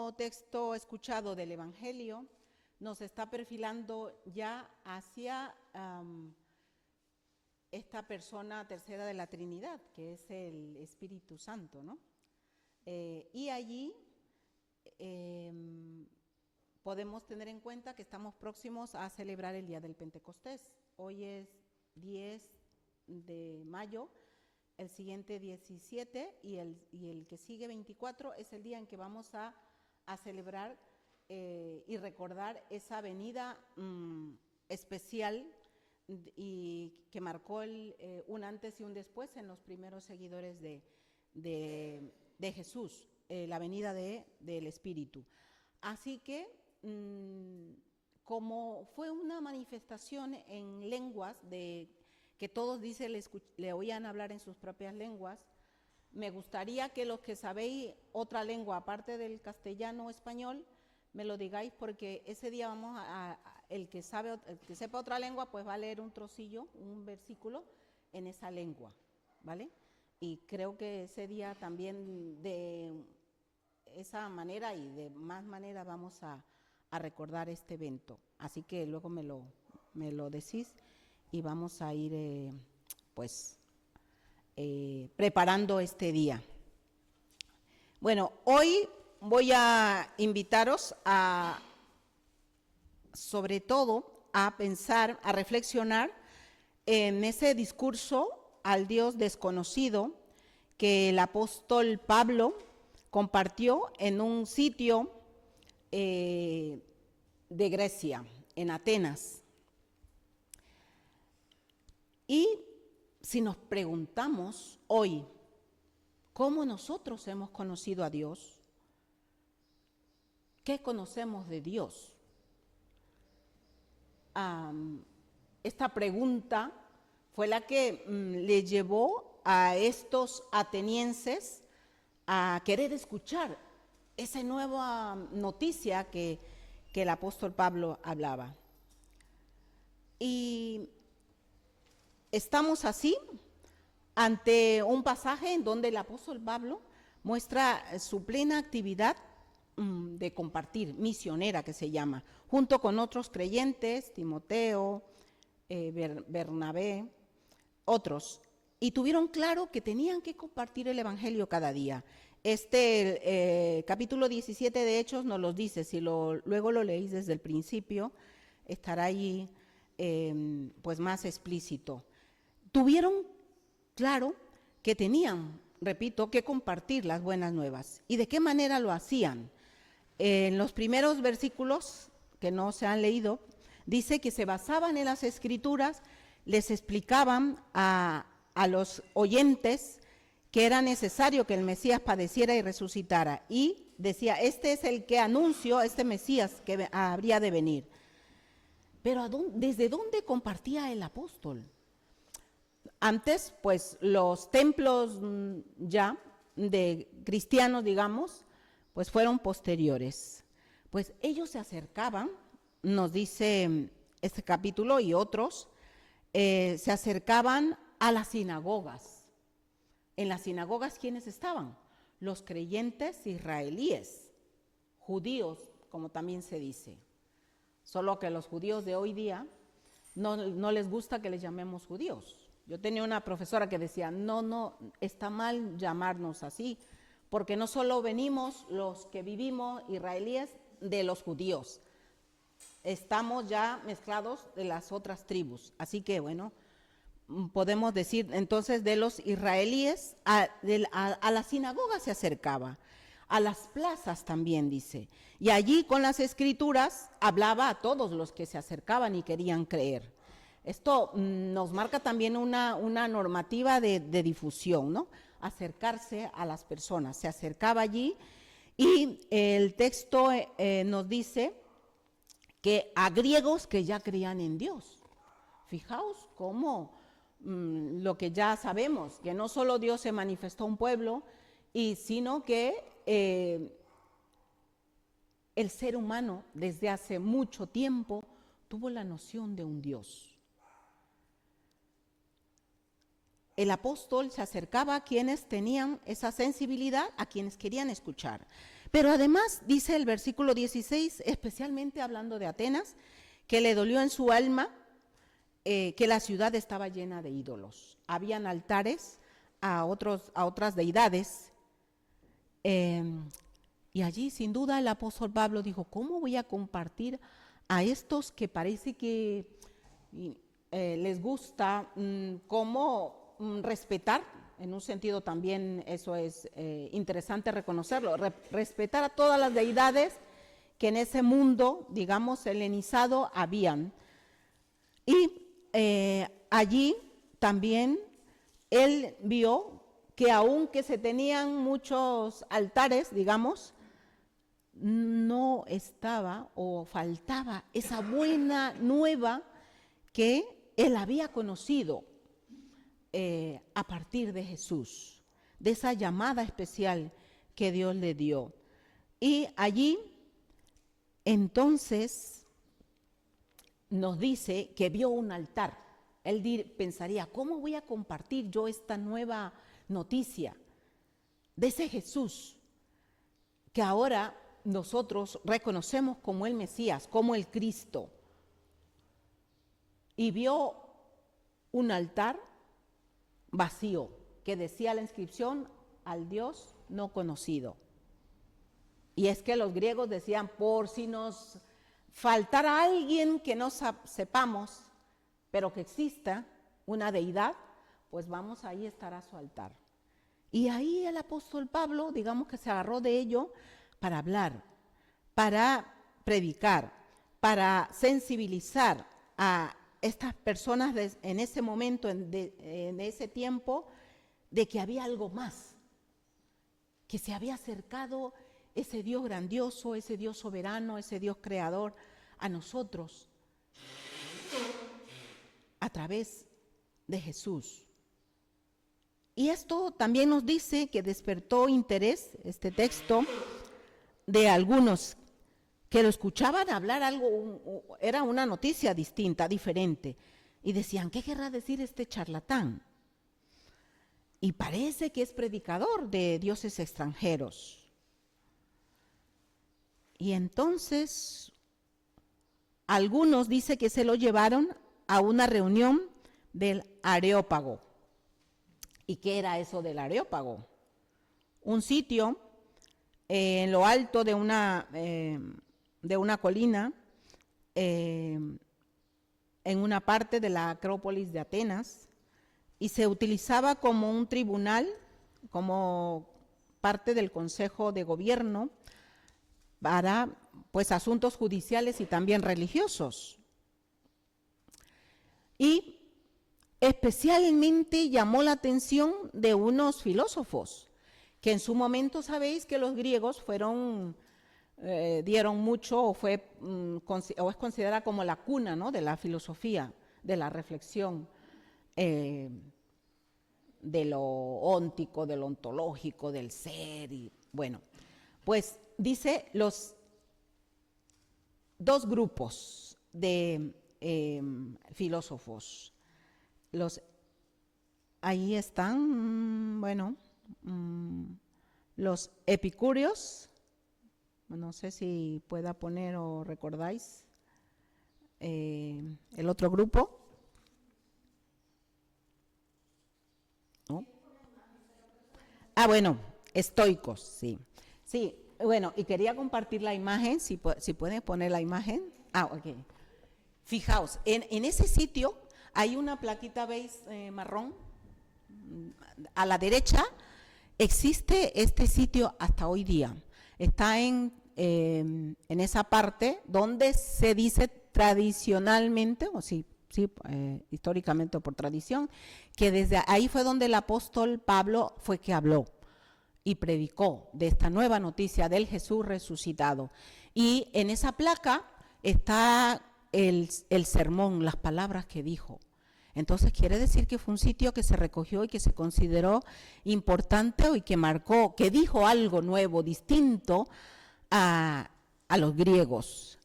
último texto escuchado del Evangelio nos está perfilando ya hacia esta persona tercera de la Trinidad, que es el Espíritu Santo, ¿no? Y allí podemos tener en cuenta que estamos próximos a celebrar el Día del Pentecostés. Hoy es 10 de mayo, el siguiente 17 y el que sigue 24 es el día en que vamos a celebrar y recordar esa venida especial y que marcó un antes y un después en los primeros seguidores de Jesús, la venida del Espíritu. Así que, como fue una manifestación en lenguas que todos dicen le oían hablar en sus propias lenguas, me gustaría que los que sabéis otra lengua aparte del castellano o español me lo digáis, porque ese día vamos el que sepa otra lengua pues va a leer un trocillo, un versículo en esa lengua, ¿vale? Y creo que ese día también de esa manera y de más manera vamos a recordar este evento. Así que luego me lo decís y vamos a ir preparando este día. Bueno, hoy voy a invitaros sobre todo a pensar, a reflexionar en ese discurso al Dios desconocido que el apóstol Pablo compartió en un sitio de Grecia, en Atenas. Y si nos preguntamos hoy, ¿cómo nosotros hemos conocido a Dios? ¿Qué conocemos de Dios? Esta pregunta fue la que le llevó a estos atenienses a querer escuchar esa nueva noticia que el apóstol Pablo hablaba. Y estamos así ante un pasaje en donde el apóstol Pablo muestra su plena actividad de compartir, misionera que se llama, junto con otros creyentes, Timoteo, Bernabé, otros, y tuvieron claro que tenían que compartir el evangelio cada día. Capítulo 17 de Hechos nos lo dice, si luego lo leéis desde el principio, estará ahí pues más explícito. Tuvieron claro que tenían, repito, que compartir las buenas nuevas. ¿Y de qué manera lo hacían? En los primeros versículos que no se han leído, dice que se basaban en las Escrituras, les explicaban a los oyentes que era necesario que el Mesías padeciera y resucitara. Y decía, este es el que anunció, este Mesías que habría de venir. Pero ¿desde dónde compartía el apóstol? Antes, pues los templos ya de cristianos, digamos, pues fueron posteriores. Pues ellos se acercaban, nos dice este capítulo y otros, se acercaban a las sinagogas. En las sinagogas, ¿quiénes estaban? Los creyentes israelíes, judíos, como también se dice. Solo que los judíos de hoy día no les gusta que les llamemos judíos. Yo tenía una profesora que decía, no, está mal llamarnos así, porque no solo venimos los que vivimos israelíes de los judíos, estamos ya mezclados de las otras tribus. Así que bueno, podemos decir entonces de los israelíes a la sinagoga se acercaba, a las plazas también dice, y allí con las escrituras hablaba a todos los que se acercaban y querían creer. Esto nos marca también una normativa de difusión, ¿no? Acercarse a las personas. Se acercaba allí y el texto nos dice que a griegos que ya creían en Dios. Fijaos cómo lo que ya sabemos, que no solo Dios se manifestó a un pueblo, sino que el ser humano desde hace mucho tiempo tuvo la noción de un Dios. El apóstol se acercaba a quienes tenían esa sensibilidad, a quienes querían escuchar. Pero además dice el versículo 16, especialmente hablando de Atenas, que le dolió en su alma que la ciudad estaba llena de ídolos. Habían altares a otras deidades. Y allí, sin duda, el apóstol Pablo dijo, ¿cómo voy a compartir a estos que parece que les gusta cómo respetar? En un sentido también eso es interesante reconocerlo, respetar a todas las deidades que en ese mundo, digamos, helenizado habían. Y allí también él vio que aunque se tenían muchos altares, digamos, no estaba o faltaba esa buena nueva que él había conocido a partir de Jesús, de esa llamada especial que Dios le dio. Y allí, entonces, nos dice que vio un altar. Él pensaría, ¿cómo voy a compartir yo esta nueva noticia de ese Jesús que ahora nosotros reconocemos como el Mesías, como el Cristo? Y vio un altar vacío que decía la inscripción, al Dios no conocido. Y es que los griegos decían, por si nos faltara alguien que no sepamos, pero que exista una deidad, pues vamos, ahí estará su altar. Y ahí el apóstol Pablo, digamos que se agarró de ello para hablar, para predicar, para sensibilizar a estas personas en ese momento, en ese tiempo, de que había algo más, que se había acercado ese Dios grandioso, ese Dios soberano, ese Dios creador a nosotros a través de Jesús. Y esto también nos dice que despertó interés, este texto, de algunos que lo escuchaban hablar algo, era una noticia distinta, diferente, y decían, ¿qué querrá decir este charlatán? Y parece que es predicador de dioses extranjeros. Y entonces, algunos dicen que se lo llevaron a una reunión del Areópago. ¿Y qué era eso del Areópago? Un sitio en lo alto de una colina, en una parte de la Acrópolis de Atenas, y se utilizaba como un tribunal, como parte del Consejo de Gobierno, para pues asuntos judiciales y también religiosos. Y especialmente llamó la atención de unos filósofos, que en su momento sabéis que los griegos dieron mucho, o es considerada como la cuna, ¿no?, de la filosofía, de la reflexión, de lo óntico, de lo ontológico, del ser, y bueno, pues dice los dos grupos de filósofos. Ahí están, bueno, los epicúreos, no sé si pueda poner o recordáis el otro grupo, ¿no? Ah, bueno, estoicos, sí. Sí, bueno, y quería compartir la imagen, si pueden poner la imagen. Ah, ok. Fijaos, en ese sitio hay una plaquita, ¿veis? Marrón. A la derecha existe este sitio hasta hoy día. Está en esa parte donde se dice tradicionalmente, o sí, históricamente o por tradición, que desde ahí fue donde el apóstol Pablo fue que habló y predicó de esta nueva noticia del Jesús resucitado. Y en esa placa está el sermón, las palabras que dijo. Entonces quiere decir que fue un sitio que se recogió y que se consideró importante y que marcó, que dijo algo nuevo, distinto a los griegos.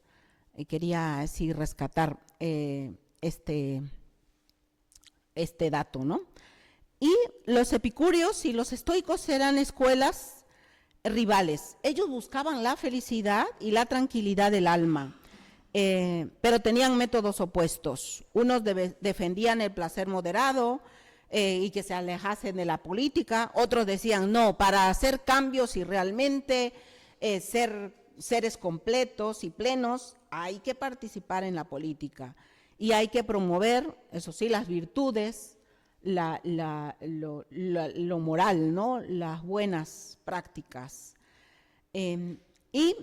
Y quería así rescatar este dato, ¿no? Y los epicúreos y los estoicos eran escuelas rivales. Ellos buscaban la felicidad y la tranquilidad del alma, pero tenían métodos opuestos. Unos defendían el placer moderado y que se alejasen de la política. Otros decían, no, para hacer cambios y realmente ser seres completos y plenos, hay que participar en la política y hay que promover, eso sí, las virtudes, lo moral, ¿no? Las buenas prácticas. Y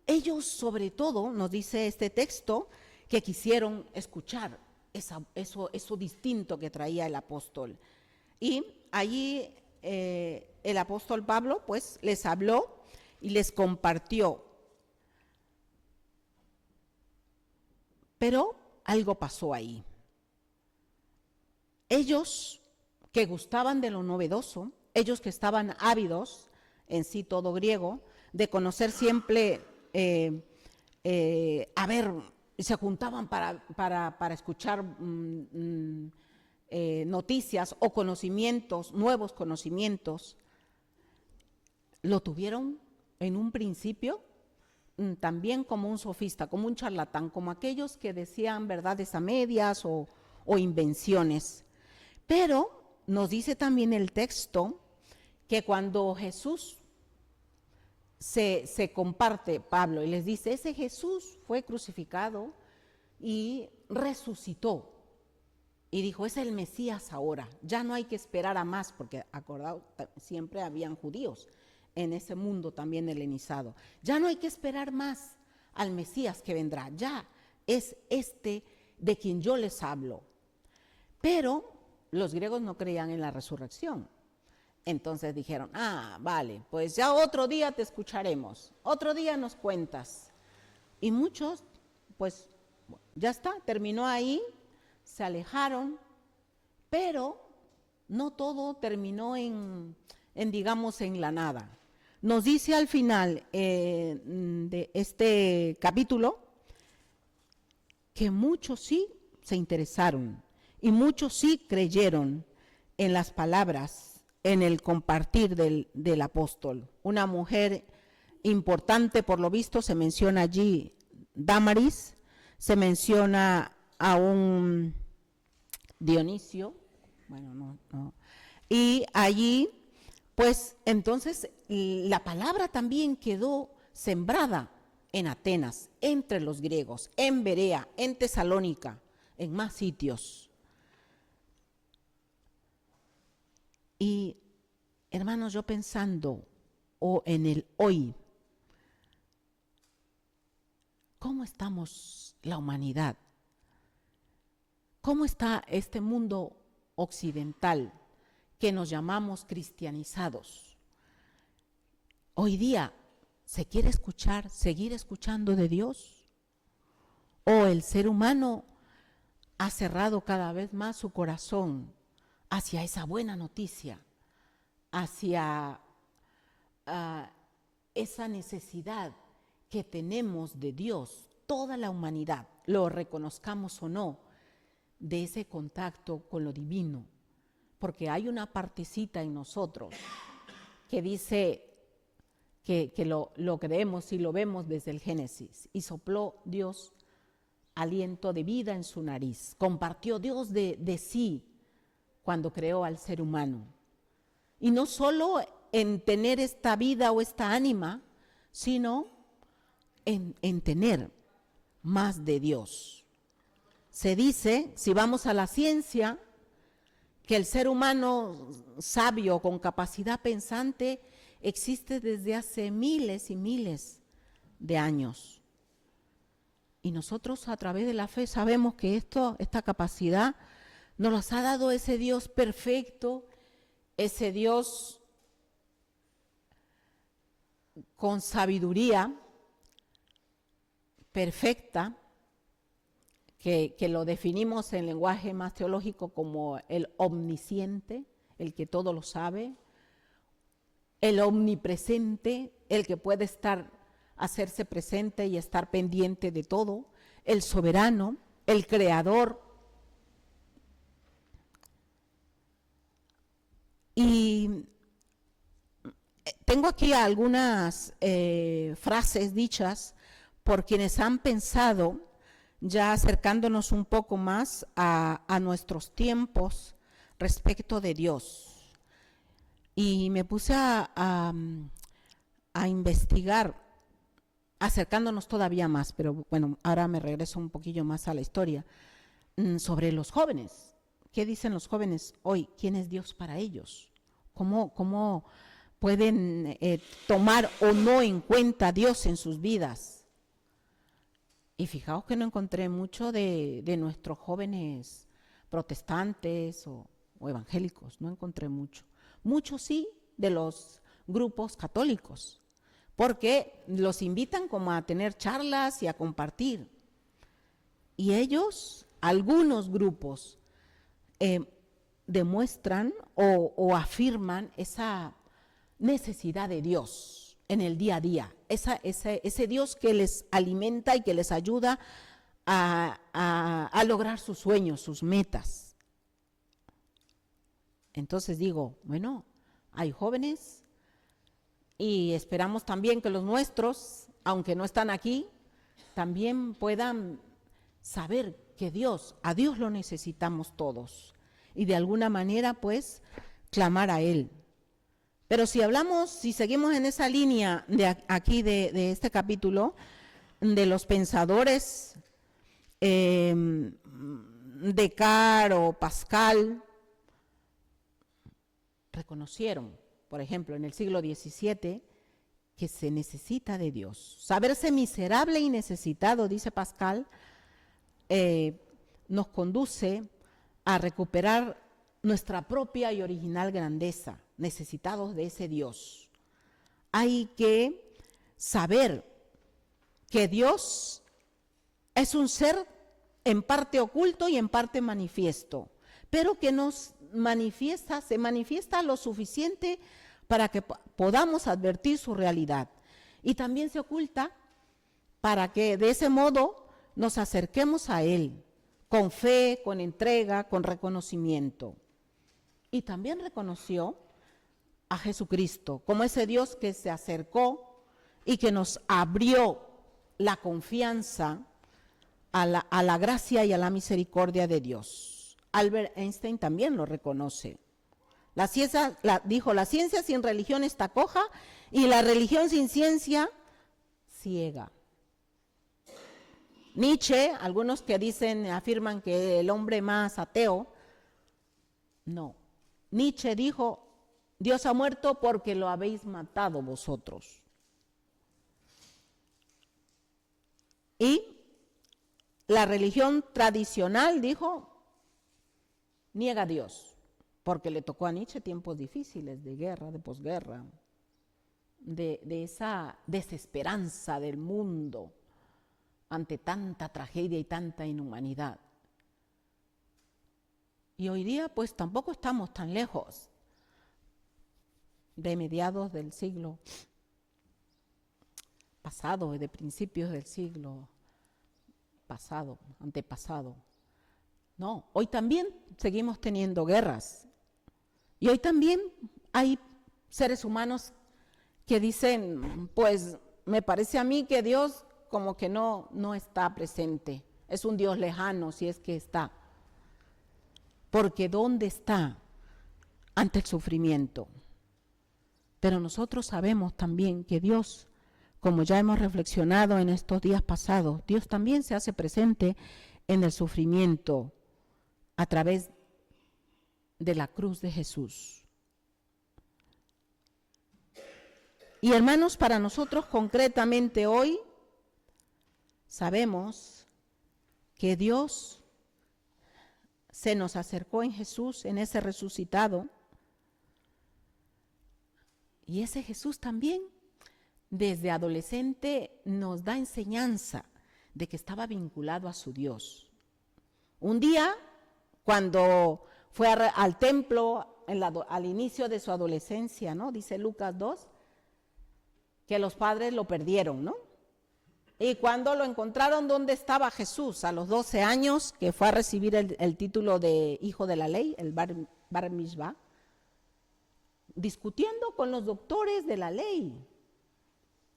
ellos, sobre todo, nos dice este texto, que quisieron escuchar eso distinto que traía el apóstol. Y allí el apóstol Pablo, pues, les habló y les compartió. Pero algo pasó ahí. Ellos que gustaban de lo novedoso, ellos que estaban ávidos, en sí todo griego, de conocer siempre, se juntaban para escuchar noticias o conocimientos, nuevos conocimientos, lo tuvieron en un principio también como un sofista, como un charlatán, como aquellos que decían verdades a medias o invenciones. Pero nos dice también el texto que cuando Jesús se comparte, Pablo, y les dice, ese Jesús fue crucificado y resucitó. Y dijo, es el Mesías ahora, ya no hay que esperar a más, porque acordaos, siempre habían judíos en ese mundo también helenizado. Ya no hay que esperar más al Mesías que vendrá, ya es este de quien yo les hablo. Pero los griegos no creían en la resurrección. Entonces dijeron, vale, pues ya otro día te escucharemos, otro día nos cuentas. Y muchos, pues ya está, terminó ahí, se alejaron, pero no todo terminó digamos, en la nada. Nos dice al final de este capítulo que muchos sí se interesaron y muchos sí creyeron en las palabras, en el compartir del apóstol. Una mujer importante, por lo visto, se menciona allí Dámaris, se menciona a un Dionisio, bueno, no. Y allí, pues, entonces, la palabra también quedó sembrada en Atenas, entre los griegos, en Berea, en Tesalónica, en más sitios. Y, hermanos, yo pensando en el hoy, ¿cómo estamos la humanidad? ¿Cómo está este mundo occidental que nos llamamos cristianizados? Hoy día, ¿se quiere escuchar, seguir escuchando de Dios? ¿O el ser humano ha cerrado cada vez más su corazón hacia esa buena noticia, hacia esa necesidad que tenemos de Dios, toda la humanidad, lo reconozcamos o no, de ese contacto con lo divino? Porque hay una partecita en nosotros que dice que lo creemos y lo vemos desde el Génesis. Y sopló Dios aliento de vida en su nariz. Compartió Dios de sí cuando creó al ser humano. Y no solo en tener esta vida o esta ánima, sino en tener más de Dios. Se dice, si vamos a la ciencia, que el ser humano sabio, con capacidad pensante, existe desde hace miles y miles de años. Y nosotros a través de la fe sabemos que esta capacidad nos las ha dado ese Dios perfecto, ese Dios con sabiduría perfecta, que lo definimos en lenguaje más teológico como el omnisciente, el que todo lo sabe, el omnipresente, el que puede hacerse presente y estar pendiente de todo, el soberano, el creador. Y tengo aquí algunas frases dichas por quienes han pensado, ya acercándonos un poco más a nuestros tiempos respecto de Dios. Y me puse a investigar, acercándonos todavía más, pero bueno, ahora me regreso un poquillo más a la historia, sobre los jóvenes. ¿Qué dicen los jóvenes hoy? ¿Quién es Dios para ellos? ¿Cómo pueden tomar o no en cuenta a Dios en sus vidas? Y fijaos que no encontré mucho de nuestros jóvenes protestantes o evangélicos, no encontré mucho. Mucho sí de los grupos católicos, porque los invitan como a tener charlas y a compartir. Y ellos, algunos grupos, demuestran o afirman esa necesidad de Dios en el día a día, ese Dios que les alimenta y que les ayuda a lograr sus sueños, sus metas. Entonces digo, bueno, hay jóvenes y esperamos también que los nuestros, aunque no están aquí, también puedan saber que a Dios lo necesitamos todos y de alguna manera pues clamar a Él. Pero si seguimos en esa línea de aquí de este capítulo, de los pensadores, Descartes o Pascal, reconocieron, por ejemplo, en el siglo XVII, que se necesita de Dios. Saberse miserable y necesitado, dice Pascal, nos conduce a recuperar nuestra propia y original grandeza, necesitados de ese Dios. Hay que saber que Dios es un ser en parte oculto y en parte manifiesto, pero que se manifiesta lo suficiente para que podamos advertir su realidad. Y también se oculta para que de ese modo nos acerquemos a Él, con fe, con entrega, con reconocimiento. Y también reconoció a Jesucristo como ese Dios que se acercó y que nos abrió la confianza a la gracia y a la misericordia de Dios. Albert Einstein también lo reconoce. Dijo, la ciencia sin religión está coja y la religión sin ciencia ciega. Nietzsche, algunos que afirman que el hombre más ateo, no. Nietzsche dijo, Dios ha muerto porque lo habéis matado vosotros. Y la religión tradicional, dijo, niega a Dios, porque le tocó a Nietzsche tiempos difíciles de guerra, de posguerra, de esa desesperanza del mundo ante tanta tragedia y tanta inhumanidad. Y hoy día pues tampoco estamos tan lejos de mediados del siglo pasado y de principios del siglo pasado, antepasado. No, hoy también seguimos teniendo guerras. Y hoy también hay seres humanos que dicen, pues me parece a mí que Dios como que no está presente. Es un Dios lejano, si es que está. Porque ¿dónde está ante el sufrimiento? Pero nosotros sabemos también que Dios, como ya hemos reflexionado en estos días pasados, Dios también se hace presente en el sufrimiento a través de la cruz de Jesús. Y hermanos, para nosotros concretamente hoy, sabemos que Dios se nos acercó en Jesús, en ese resucitado, y ese Jesús también, desde adolescente, nos da enseñanza de que estaba vinculado a su Dios. Un día, cuando fue al templo al inicio de su adolescencia, ¿no? Dice Lucas 2, que los padres lo perdieron, ¿no? Y cuando lo encontraron, ¿dónde estaba Jesús? A los 12 años, que fue a recibir el título de hijo de la ley, el bar mitzvah, discutiendo con los doctores de la ley,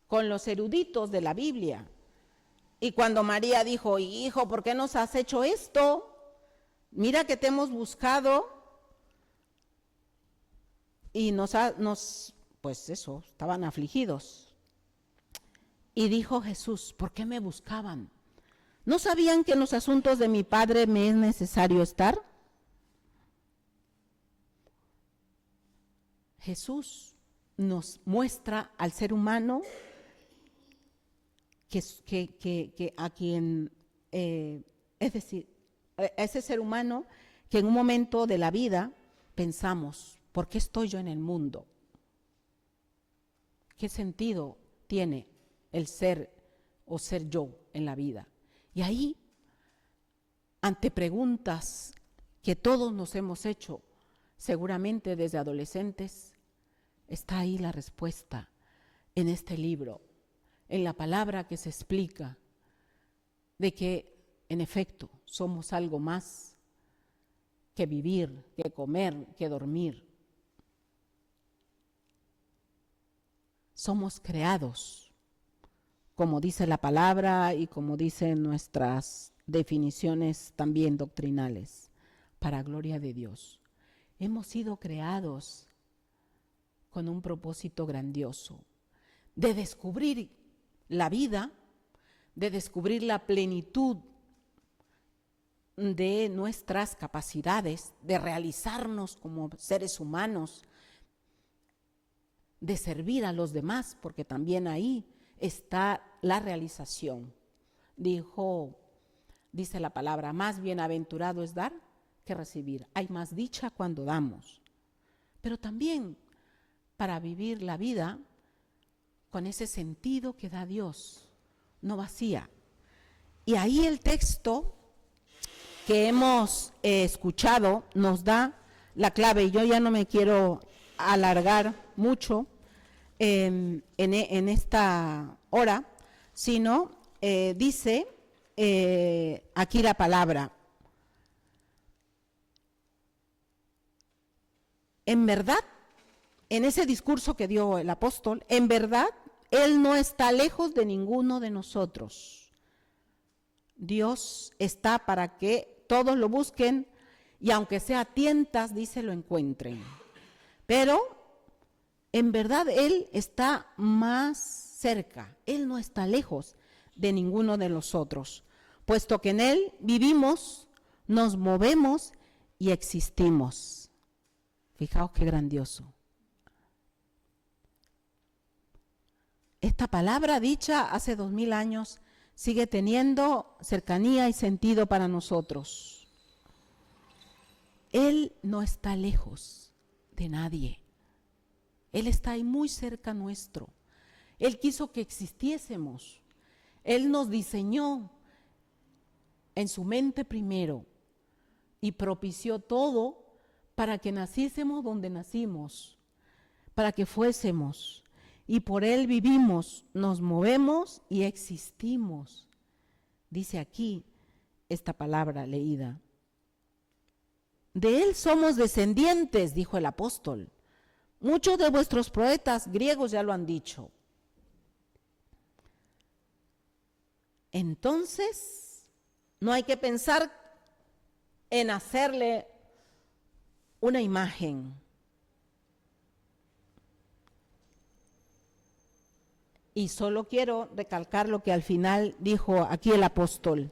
con los eruditos de la Biblia. Y cuando María dijo, hijo, ¿por qué nos has hecho esto? Mira que te hemos buscado. Y pues eso, estaban afligidos. Y dijo Jesús, ¿por qué me buscaban? ¿No sabían que en los asuntos de mi Padre me es necesario estar? Jesús nos muestra al ser humano que a quien, es decir, a ese ser humano que en un momento de la vida pensamos, ¿por qué estoy yo en el mundo? ¿Qué sentido tiene el ser o ser yo en la vida? Y ahí, ante preguntas que todos nos hemos hecho, seguramente desde adolescentes, está ahí la respuesta en este libro, en la palabra que se explica de que, en efecto, somos algo más que vivir, que comer, que dormir. Somos creados, como dice la palabra y como dicen nuestras definiciones también doctrinales, para gloria de Dios. Hemos sido creados con un propósito grandioso, de descubrir la vida, de descubrir la plenitud de nuestras capacidades, de realizarnos como seres humanos, de servir a los demás, porque también ahí está la realización. Dice la palabra, más bienaventurado es dar que recibir. Hay más dicha cuando damos, pero también para vivir la vida con ese sentido que da Dios, no vacía. Y ahí el texto que hemos escuchado nos da la clave, y yo ya no me quiero alargar mucho en esta hora, sino dice aquí la palabra, en verdad, en ese discurso que dio el apóstol, en verdad, Él no está lejos de ninguno de nosotros. Dios está para que todos lo busquen y aunque sea a tientas, dice, lo encuentren. Pero en verdad Él está más cerca, Él no está lejos de ninguno de nosotros, puesto que en Él vivimos, nos movemos y existimos. Fijaos qué grandioso. Esta palabra dicha hace 2000 años sigue teniendo cercanía y sentido para nosotros. Él no está lejos de nadie. Él está ahí muy cerca nuestro. Él quiso que existiésemos. Él nos diseñó en su mente primero y propició todo para que naciésemos donde nacimos, para que fuésemos. Y por Él vivimos, nos movemos y existimos. Dice aquí esta palabra leída. De Él somos descendientes, dijo el apóstol. Muchos de vuestros poetas griegos ya lo han dicho. Entonces, no hay que pensar en hacerle una imagen. Y solo quiero recalcar lo que al final dijo aquí el apóstol.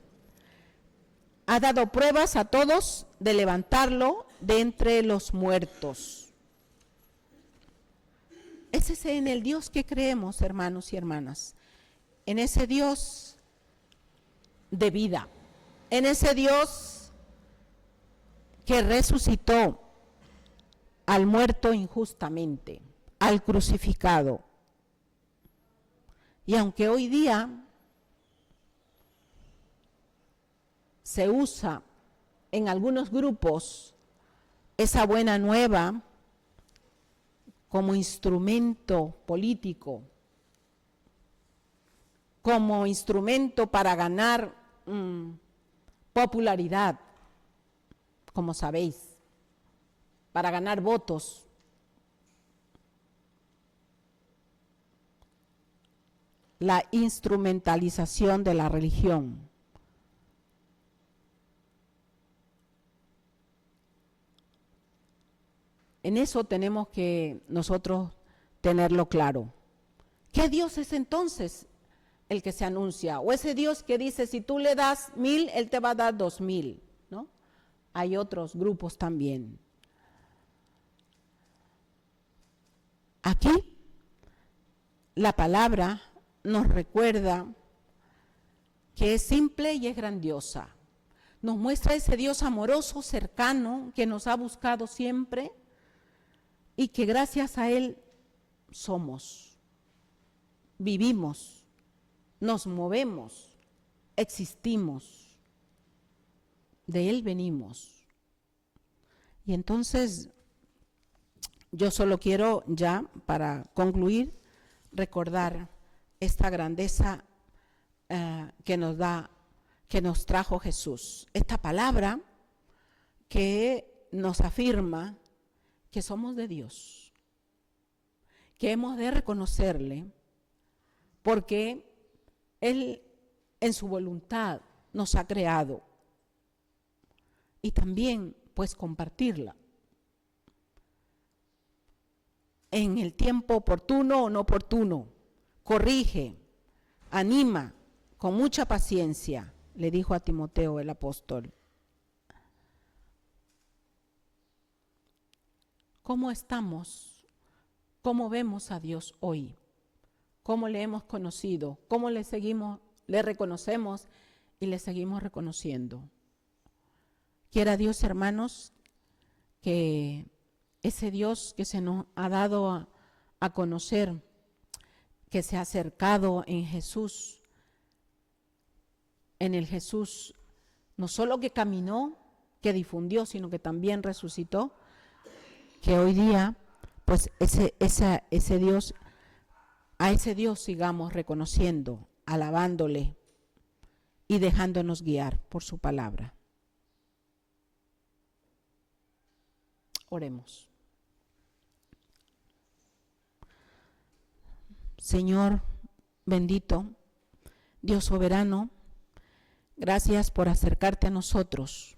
Ha dado pruebas a todos de levantarlo de entre los muertos. Ese es en el Dios que creemos, hermanos y hermanas. En ese Dios de vida. En ese Dios que resucitó al muerto injustamente, al crucificado. Y aunque hoy día se usa en algunos grupos esa buena nueva como instrumento político, como instrumento para ganar popularidad, como sabéis, para ganar votos, la instrumentalización de la religión. En eso tenemos que nosotros tenerlo claro. ¿Qué Dios es entonces el que se anuncia? O ese Dios que dice, si tú le das 1000, Él te va a dar 2000, ¿no? Hay otros grupos también. Aquí la palabra nos recuerda que es simple y es grandiosa. Nos muestra ese Dios amoroso, cercano, que nos ha buscado siempre y que gracias a Él somos, vivimos, nos movemos, existimos. De Él venimos. Y entonces, yo solo quiero ya, para concluir, recordar esta grandeza que nos trajo Jesús. Esta palabra que nos afirma que somos de Dios, que hemos de reconocerle, porque Él en su voluntad nos ha creado, y también pues compartirla en el tiempo oportuno o no oportuno. Corrige, anima con mucha paciencia, le dijo a Timoteo el apóstol. ¿Cómo estamos? ¿Cómo vemos a Dios hoy? ¿Cómo le hemos conocido? ¿Cómo le reconocemos y le seguimos reconociendo? Quiera Dios, hermanos, que ese Dios que se nos ha dado a conocer, que se ha acercado en Jesús, en el Jesús, no solo que caminó, que difundió, sino que también resucitó, que hoy día, pues ese Dios, a ese Dios sigamos reconociendo, alabándole y dejándonos guiar por su palabra. Oremos. Señor bendito, Dios soberano, gracias por acercarte a nosotros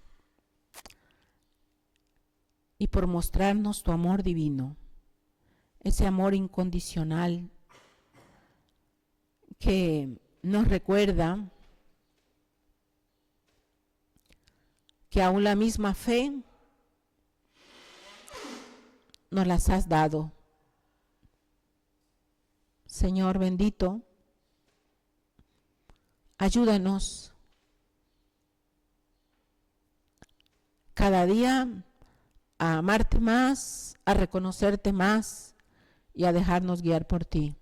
y por mostrarnos tu amor divino, ese amor incondicional que nos recuerda que aún la misma fe nos las has dado. Señor bendito, ayúdanos cada día a amarte más, a reconocerte más y a dejarnos guiar por ti.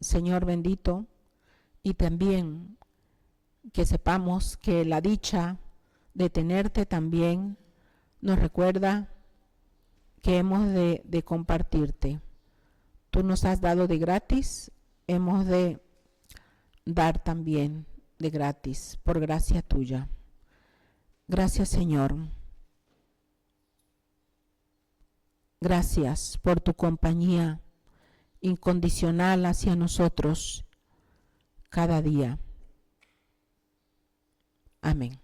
Señor bendito, y también que sepamos que la dicha de tenerte también nos recuerda que hemos de compartirte. Tú nos has dado de gratis, hemos de dar también de gratis, por gracia tuya. Gracias, Señor. Gracias por tu compañía incondicional hacia nosotros cada día. Amén.